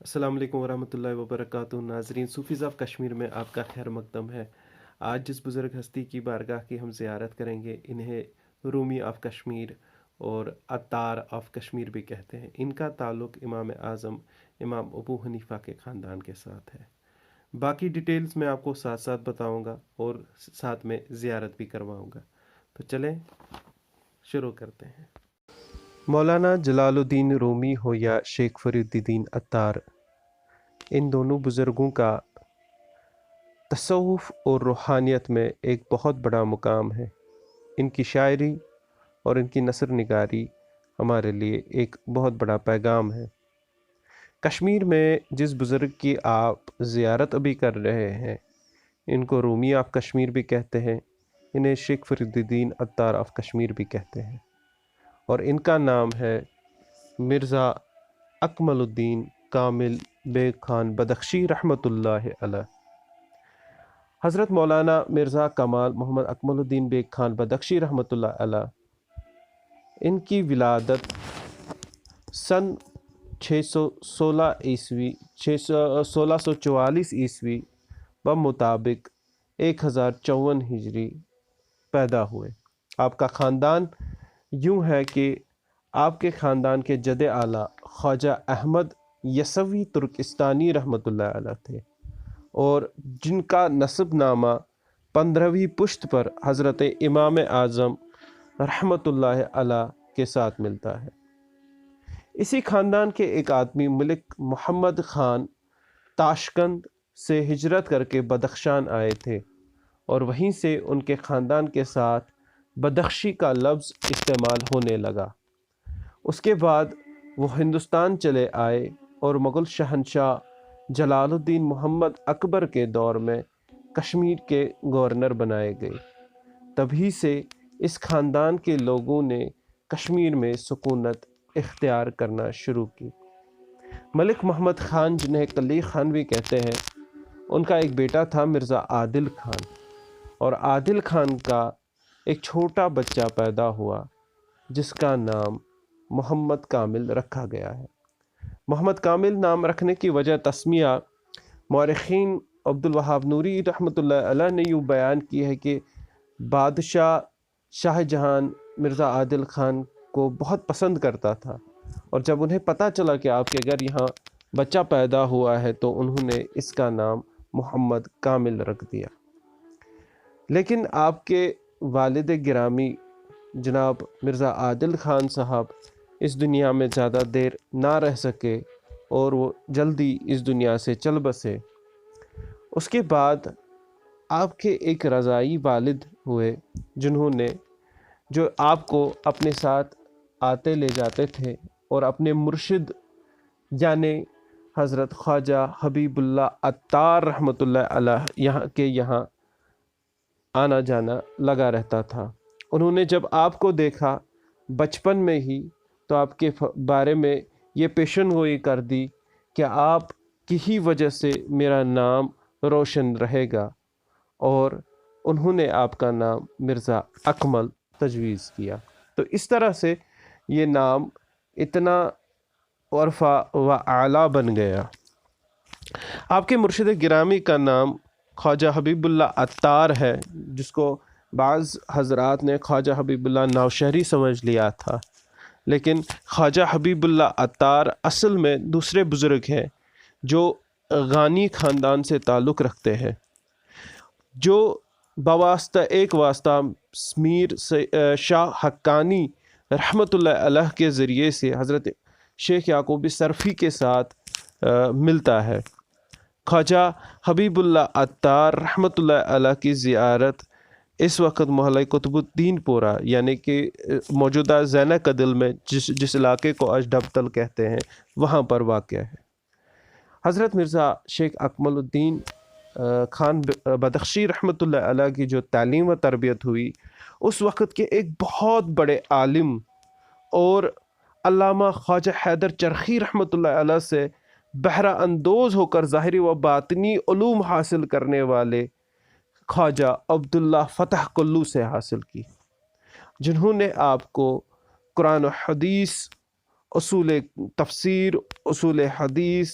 السلام علیکم ورحمۃ اللہ وبرکاتہ ناظرین، صوفیز آف کشمیر میں آپ کا خیر مقدم ہے۔ آج جس بزرگ ہستی کی بارگاہ کی ہم زیارت کریں گے، انہیں رومی آف کشمیر اور عطار آف کشمیر بھی کہتے ہیں۔ ان کا تعلق امام اعظم امام ابو حنیفہ کے خاندان کے ساتھ ہے۔ باقی ڈیٹیلز میں آپ کو ساتھ ساتھ بتاؤں گا اور ساتھ میں زیارت بھی کرواؤں گا۔ تو چلیں شروع کرتے ہیں۔ مولانا جلال الدین رومی ہو یا شیخ فرید الدین عطار، ان دونوں بزرگوں کا تصوف اور روحانیت میں ایک بہت بڑا مقام ہے۔ ان کی شاعری اور ان کی نثر نگاری ہمارے لیے ایک بہت بڑا پیغام ہے۔ کشمیر میں جس بزرگ کی آپ زیارت ابھی کر رہے ہیں، ان کو رومی آف کشمیر بھی کہتے ہیں، انہیں شیخ فرید الدین عطار آف کشمیر بھی کہتے ہیں، اور ان کا نام ہے مرزا اکمل الدین کامل بیگ خان بدخشی رحمۃ اللہ علیہ۔ حضرت مولانا مرزا کمال محمد اکمل الدین بیگ خان بدخشی رحمۃ اللہ علیہ، ان کی ولادت سن 616 عیسوی 1644 عیسوی بمطابق 1054 ہجری پیدا ہوئے۔ آپ کا خاندان یوں ہے کہ آپ کے خاندان کے جد اعلیٰ خواجہ احمد یسوی ترکستانی رحمۃ اللہ علیہ تھے، اور جن کا نسب نامہ 15ویں پشت پر حضرت امام اعظم رحمۃ اللہ علیہ کے ساتھ ملتا ہے۔ اسی خاندان کے ایک آدمی ملک محمد خان تاشقند سے ہجرت کر کے بدخشان آئے تھے، اور وہیں سے ان کے خاندان کے ساتھ بدخشی کا لفظ استعمال ہونے لگا۔ اس کے بعد وہ ہندوستان چلے آئے اور مغل شہنشاہ جلال الدین محمد اکبر کے دور میں کشمیر کے گورنر بنائے گئے۔ تبھی سے اس خاندان کے لوگوں نے کشمیر میں سکونت اختیار کرنا شروع کی۔ ملک محمد خان، جنہیں کلی خان بھی کہتے ہیں، ان کا ایک بیٹا تھا مرزا عادل خان، اور عادل خان کا ایک چھوٹا بچہ پیدا ہوا جس کا نام محمد کامل رکھا گیا ہے۔ محمد کامل نام رکھنے کی وجہ تسمیہ مورخین عبدالوہاب نوری رحمۃ اللہ علیہ نے یوں بیان کی ہے کہ بادشاہ شاہ جہان مرزا عادل خان کو بہت پسند کرتا تھا، اور جب انہیں پتہ چلا کہ آپ کے گھر یہاں بچہ پیدا ہوا ہے تو انہوں نے اس کا نام محمد کامل رکھ دیا۔ لیکن آپ کے والد گرامی جناب مرزا عادل خان صاحب اس دنیا میں زیادہ دیر نہ رہ سکے، اور وہ جلدی اس دنیا سے چل بسے۔ اس کے بعد آپ کے ایک رضائی والد ہوئے، جو آپ کو اپنے ساتھ آتے لے جاتے تھے، اور اپنے مرشد یعنی حضرت خواجہ حبیب اللہ عطار رحمۃ اللہ علیہ یہاں آنا جانا لگا رہتا تھا۔ انہوں نے جب آپ کو دیکھا بچپن میں ہی تو آپ کے بارے میں یہ پیشن گوئی کر دی کہ آپ کی ہی وجہ سے میرا نام روشن رہے گا، اور انہوں نے آپ کا نام مرزا اکمل تجویز کیا۔ تو اس طرح سے یہ نام اتنا عرفہ و اعلیٰ بن گیا۔ آپ کے مرشد گرامی کا نام خواجہ حبیب اللہ عطار ہے، جس کو بعض حضرات نے خواجہ حبیب اللہ نوشہری سمجھ لیا تھا، لیکن خواجہ حبیب اللہ عطار اصل میں دوسرے بزرگ ہیں جو غانی خاندان سے تعلق رکھتے ہیں، جو بواسطہ ایک واسطہ میر شاہ حقانی رحمۃ اللہ علیہ کے ذریعے سے حضرت شیخ یعقوب صرفی کے ساتھ ملتا ہے۔ خواجہ حبیب اللہ عطار رحمۃ اللہ علیہ کی زیارت اس وقت محلہ قطب الدین پورہ یعنی کہ موجودہ زینہ کدل میں جس علاقے کو آج ڈبتل کہتے ہیں، وہاں پر واقع ہے۔ حضرت مرزا شیخ اکمل الدین خان بدخشی رحمۃ اللہ علیہ کی جو تعلیم و تربیت ہوئی، اس وقت کے ایک بہت بڑے عالم اور علامہ خواجہ حیدر چرخی رحمۃ اللہ علیہ سے بہرہ اندوز ہو کر ظاہری و باطنی علوم حاصل کرنے والے خواجہ عبداللہ فتح کلو سے حاصل کی، جنہوں نے آپ کو قرآن و حدیث، اصول تفسیر، اصول حدیث،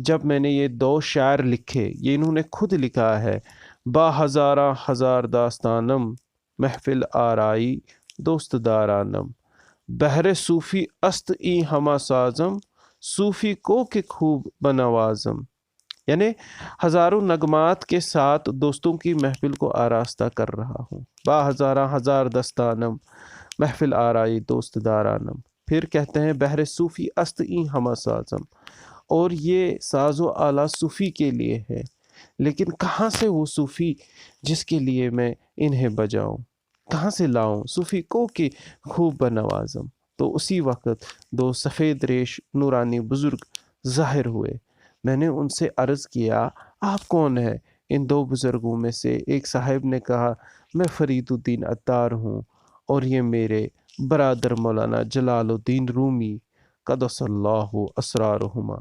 جب میں نے یہ 2 شعر لکھے، یہ انہوں نے خود لکھا ہے، با ہزارہ ہزار داستانم محفل آرائی دوست دارانم، بہر صوفی است ای ہما سازم صوفی کو کہ خوب بنوازم، یعنی ہزاروں نغمات کے ساتھ دوستوں کی محفل کو آراستہ کر رہا ہوں، با ہزارہ ہزار دستانم محفل آرائی دوست دارانم، پھر کہتے ہیں بہر صوفی است ای ہما سازم، اور یہ ساز و آلہ صوفی کے لیے ہے، لیکن کہاں سے وہ صوفی جس کے لیے میں انہیں بجاؤں، کہاں سے لاؤں صوفی کو کہ خوب بنوازم؟ تو اسی وقت 2 سفید ریش نورانی بزرگ ظاہر ہوئے۔ میں نے ان سے عرض کیا، آپ کون ہیں؟ ان 2 بزرگوں میں سے ایک صاحب نے کہا، میں فرید الدین عطار ہوں، اور یہ میرے برادر مولانا جلال الدین رومی قدس اللہ اسرارہما۔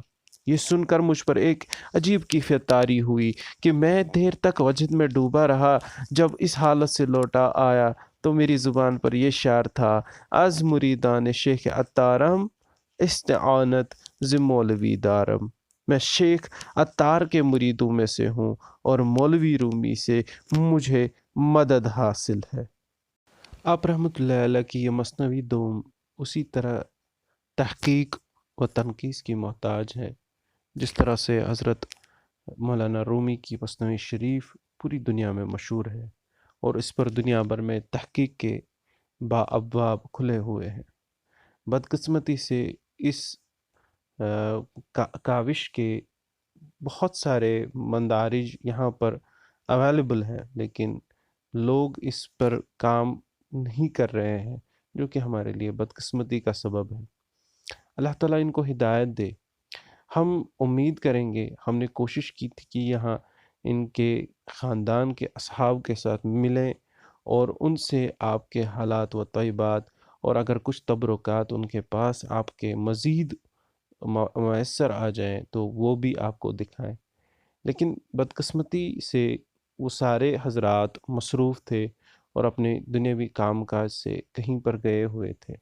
یہ سن کر مجھ پر ایک عجیب کیفیت طاری ہوئی کہ میں دیر تک وجد میں ڈوبا رہا۔ جب اس حالت سے لوٹا آیا تو میری زبان پر یہ شعر تھا، از مریدان شیخ عطارم استعانت ز مولوی دارم، میں شیخ عطار کے مریدوں میں سے ہوں اور مولوی رومی سے مجھے مدد حاصل ہے۔ آپ رحمۃ اللہ علیہ کی یہ مثنوی دوم اسی طرح تحقیق و تنقیص کی محتاج ہے جس طرح سے حضرت مولانا رومی کی مثنوی شریف پوری دنیا میں مشہور ہے، اور اس پر دنیا بھر میں تحقیق کے ابواب کھلے ہوئے ہیں۔ بدقسمتی سے اس کاوش کے بہت سارے مندارج یہاں پر اویلیبل ہیں، لیکن لوگ اس پر کام نہیں کر رہے ہیں، جو کہ ہمارے لیے بدقسمتی کا سبب ہے۔ اللہ تعالیٰ ان کو ہدایت دے۔ ہم امید کریں گے، ہم نے کوشش کی تھی کہ یہاں ان کے خاندان کے اصحاب کے ساتھ ملیں اور ان سے آپ کے حالات و طیبات، اور اگر کچھ تبرکات ان کے پاس آپ کے مزید میسر آ جائیں تو وہ بھی آپ کو دکھائیں، لیکن بدقسمتی سے وہ سارے حضرات مصروف تھے اور اپنے دنیاوی کام کاج سے کہیں پر گئے ہوئے تھے،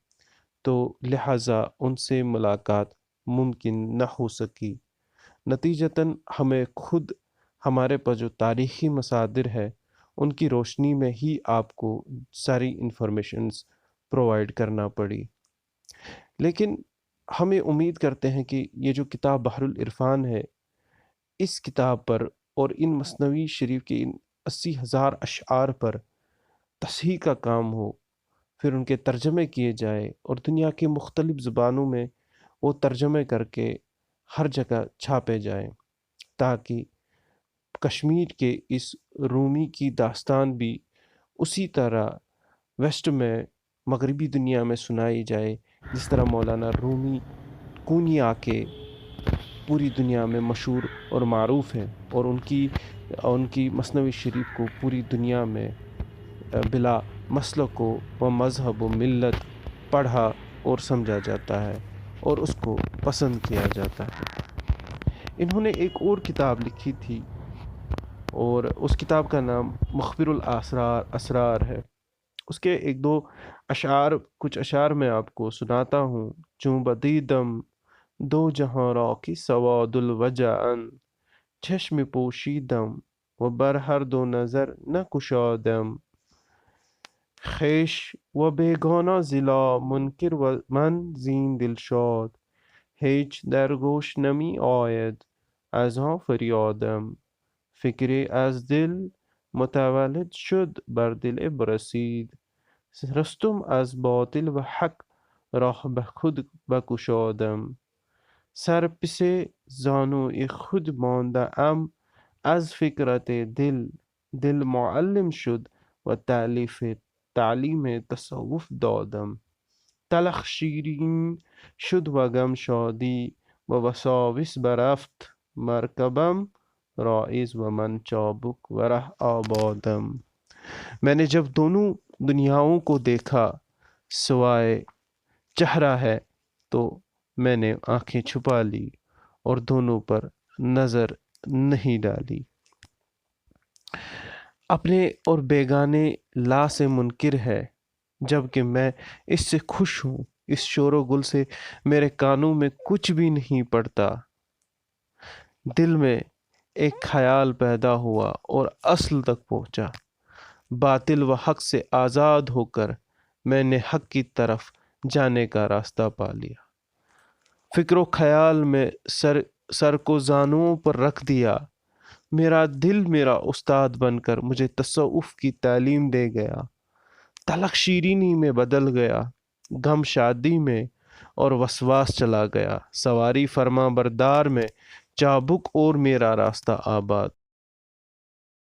تو لہٰذا ان سے ملاقات ممکن نہ ہو سکی۔ نتیجتاً ہمیں خود ہمارے پاس جو تاریخی مصادر ہے ان کی روشنی میں ہی آپ کو ساری انفارمیشنز پرووائڈ کرنا پڑی، لیکن ہمیں امید کرتے ہیں کہ یہ جو کتاب بحر العرفان ہے، اس کتاب پر اور ان مثنوی شریف کے ان 80,000 اشعار پر تصحیح کا کام ہو، پھر ان کے ترجمے کیے جائے اور دنیا کی مختلف زبانوں میں وہ ترجمے کر کے ہر جگہ چھاپے جائیں، تاکہ کشمیر کے اس رومی کی داستان بھی اسی طرح ویسٹ میں، مغربی دنیا میں سنائی جائے جس طرح مولانا رومی کونیا کے پوری دنیا میں مشہور اور معروف ہیں، اور ان کی مثنوی شریف کو پوری دنیا میں بلا مسلک و مذہب و ملت پڑھا اور سمجھا جاتا ہے اور اس کو پسند کیا جاتا ہے۔ انہوں نے ایک اور کتاب لکھی تھی، اور اس کتاب کا نام مخبر الاسرار ہے۔ اس کے 1-2 اشعار، کچھ اشعار میں آپ کو سناتا ہوں۔ چوں بدیدم دو جہاں را کی سواد الوجعن، چشم پوشیدم و بر ہر دو نظر نہ کشادم، خیش و بیگانہ ضلع منکر و من زین دلشاد، هیچ در گوش نمی آید از آن فریادم، فکری از دل متولد شد بر دل برسید، رستم از باطل و حق راه به خود بگشادم، سر پس زانوی خود مانده ام از فکرت دل معلم شد و تعلیم تصوف دادم، تلخ شیرین شد و غم شادی و وساوس برفت مرکبم، رائز و من چابک و ره آبادم۔ میں نے جب دونوں دنیاؤں کو دیکھا سوائے چہرہ ہے تو میں نے آنکھیں چھپا لی اور دونوں پر نظر نہیں ڈالی، اپنے اور بیگانے لا سے منکر ہے، جبکہ میں اس سے خوش ہوں، اس شور و گل سے میرے کانوں میں کچھ بھی نہیں پڑتا، دل میں ایک خیال پیدا ہوا اور اصل تک پہنچا۔ باطل و حق سے آزاد ہو کر میں نے حق کی طرف جانے کا راستہ پا لیا۔ فکر و خیال میں سر کو زانوؤں پر رکھ دیا۔ میرا دل میرا استاد بن کر مجھے تصوف کی تعلیم دے گیا۔ تلخ شیرینی میں بدل گیا، غم شادی میں اور وسواس چلا گیا۔ سواری فرما بردار میں چابک اور میرا راستہ آباد۔